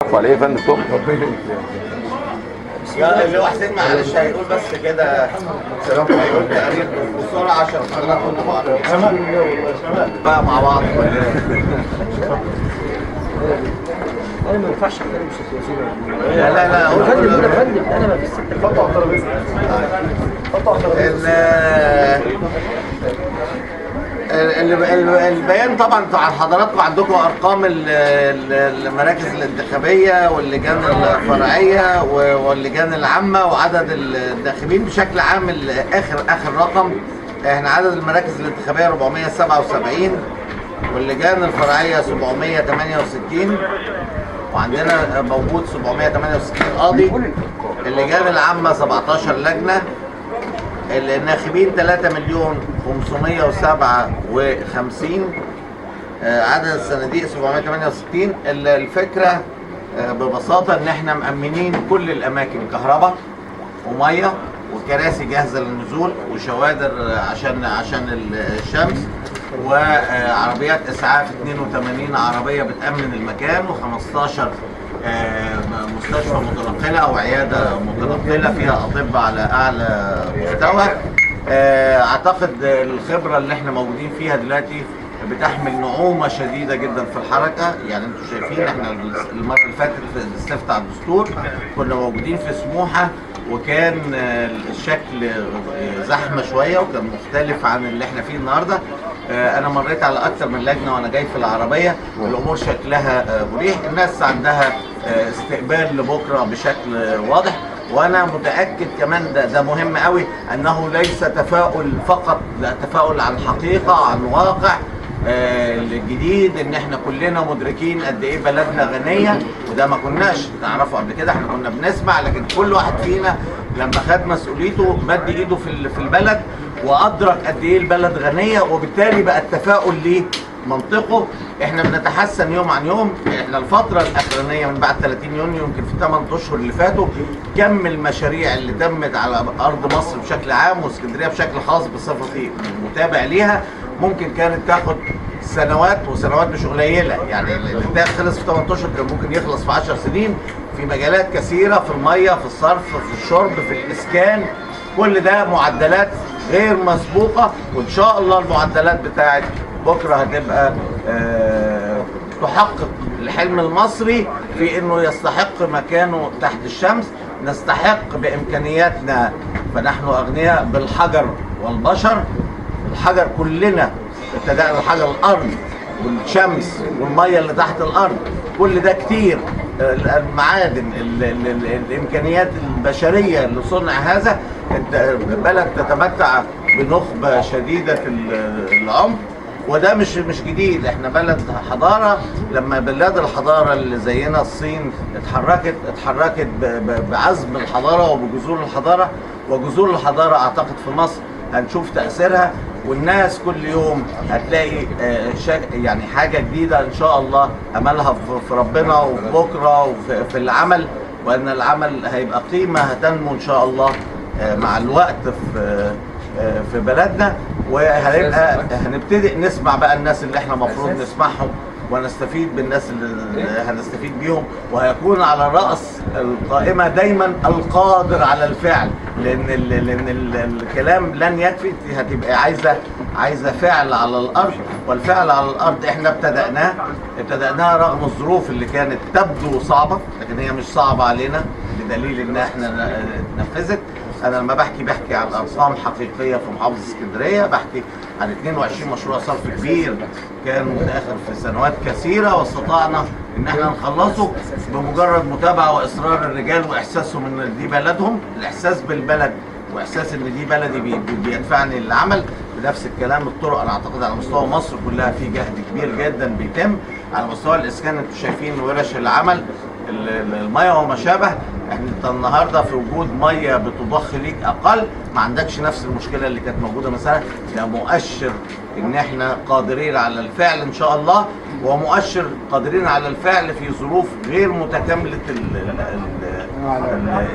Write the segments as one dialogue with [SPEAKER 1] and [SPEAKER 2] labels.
[SPEAKER 1] عليه يا فندم تحفه.
[SPEAKER 2] يا اللي هو حسين معلش هيقول بس كده سلام، هيقول تقرير بسرعه عشان حضراتكم تبقوا عارفين بقى مع بعض.
[SPEAKER 3] انا ما ينفعش احترم استاذ وزير.
[SPEAKER 2] لا لا لا
[SPEAKER 3] يا فندم يا فندم انا ما فيش ست. اتفضل على الترابيزه. اتفضل على الترابيزه.
[SPEAKER 2] البيان طبعا حضراتكم عندكم ارقام المراكز الانتخابيه واللجان الفرعيه واللجان العامه وعدد الناخبين بشكل عام. اخر رقم احنا عدد المراكز الانتخابيه 477 واللجان الفرعيه 768 وعندنا موجود 768 قاضي. اللجان العامه 17 لجنه. الناخبين 3,557,000. عدد الصناديق 768. الفكره ببساطه ان احنا مأمنين كل الاماكن كهرباء وميه وكراسي جاهزه للنزول وشوادر عشان الشمس وعربيات اسعاف 82 عربيه بتأمن المكان و15 مستشفى متنقله او عياده متنقله فيها اطباء على اعلى مستوى. اعتقد الخبره اللي احنا موجودين فيها دلوقتي بتحمل نعومه شديده جدا في الحركه. يعني انتم شايفين احنا المره اللي فاتت في الاستفتاء على الدستور كنا موجودين في سموحه وكان الشكل زحمه شويه وكان مختلف عن اللي احنا فيه النهارده. انا مريت على اكتر من لجنه وانا جاي في العربيه والامور شكلها مريح. الناس عندها استقبال لبكره بشكل واضح وانا متاكد كمان ده مهم قوي انه ليس تفاؤل فقط، ده تفاؤل عن حقيقه عن واقع الجديد. ان احنا كلنا مدركين قد ايه بلدنا غنيه وده ما كناش نعرفه قبل كده. احنا كنا بنسمع لكن كل واحد فينا لما خد مسؤوليته مد ايده في البلد وادرك قد ايه البلد غنيه وبالتالي بقى التفاؤل ليه منطقه. احنا بنتحسن يوم عن يوم. احنا الفتره الاخرانيه من بعد 30 يونيو يمكن في 8 اشهر اللي فاتوا كم المشاريع اللي تمت على ارض مصر بشكل عام واسكندريه بشكل خاص بصفتي متابع ليها ممكن كانت تاخد سنوات وسنوات مش قليله. يعني اللي خلص في 8 اشهر كان ممكن يخلص في 10 سنين في مجالات كثيره، في الميه، في الصرف، في الشرب، في الاسكان. كل ده معدلات غير مسبوقه وان شاء الله المعدلات بتاعت بكره هتبقى تحقق الحلم المصري في انه يستحق مكانه تحت الشمس. نستحق بامكانياتنا فنحن اغنياء بالحجر والبشر. الحجر كلنا ابتدأنا الحجر الارض والشمس والميه اللي تحت الارض كل ده كتير. المعادن الامكانيات البشريه لصنع هذا. البلد تتمتع بنخبه شديده العمق وده مش جديد. احنا بلد حضاره. لما بلاد الحضاره اللي زينا الصين اتحركت بعزم الحضاره وبجذور الحضاره. وجذور الحضاره اعتقد في مصر هنشوف تأثيرها والناس كل يوم هتلاقي يعني حاجة جديدة إن شاء الله أملها في ربنا وفي بكرة وفي العمل وأن العمل هيبقى قيمة هتنمو إن شاء الله مع الوقت في بلدنا. هنبتدئ نسمع بقى الناس اللي احنا مفروض نسمعهم ونستفيد بالناس اللي هنستفيد بيهم وهيكون على رأس القائمة دايما القادر على الفعل. لأن الكلام لن يكفي. هتبقى عايزة فعل على الأرض والفعل على الأرض احنا ابتدأناها رغم الظروف اللي كانت تبدو صعبة لكن هي مش صعبة علينا بدليل ان احنا نفذت. انا لما بحكي عن ارقام حقيقيه في محافظه اسكندريه بحكي عن 22 مشروع صرف كبير كان متاخر في سنوات كثيره واستطعنا ان احنا نخلصه بمجرد متابعه واصرار الرجال واحساسهم ان دي بلدهم. الاحساس بالبلد واحساس ان دي بلدي بيدفعني للعمل. بنفس الكلام الطرق انا اعتقد على مستوى مصر كلها في جهد كبير جدا بيتم. على مستوى الاسكان انتم شايفين ورش العمل الميه وما شابه. احنا النهارده في وجود ميه بتضخ ليك اقل ما عندكش نفس المشكله اللي كانت موجوده مثلا. ده مؤشر ان احنا قادرين على الفعل ان شاء الله ومؤشر قادرين على الفعل في ظروف غير متكامله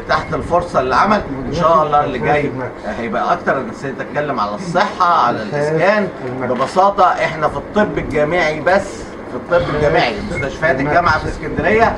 [SPEAKER 2] تحت الفرصه للعمل. ان شاء الله اللي جاي هيبقى اكتر. انا نسيت اتكلم على الصحه على الاسكان. ببساطه احنا في الطب الجامعي بس في الطب الجامعي مستشفيات الجامعه في اسكندريه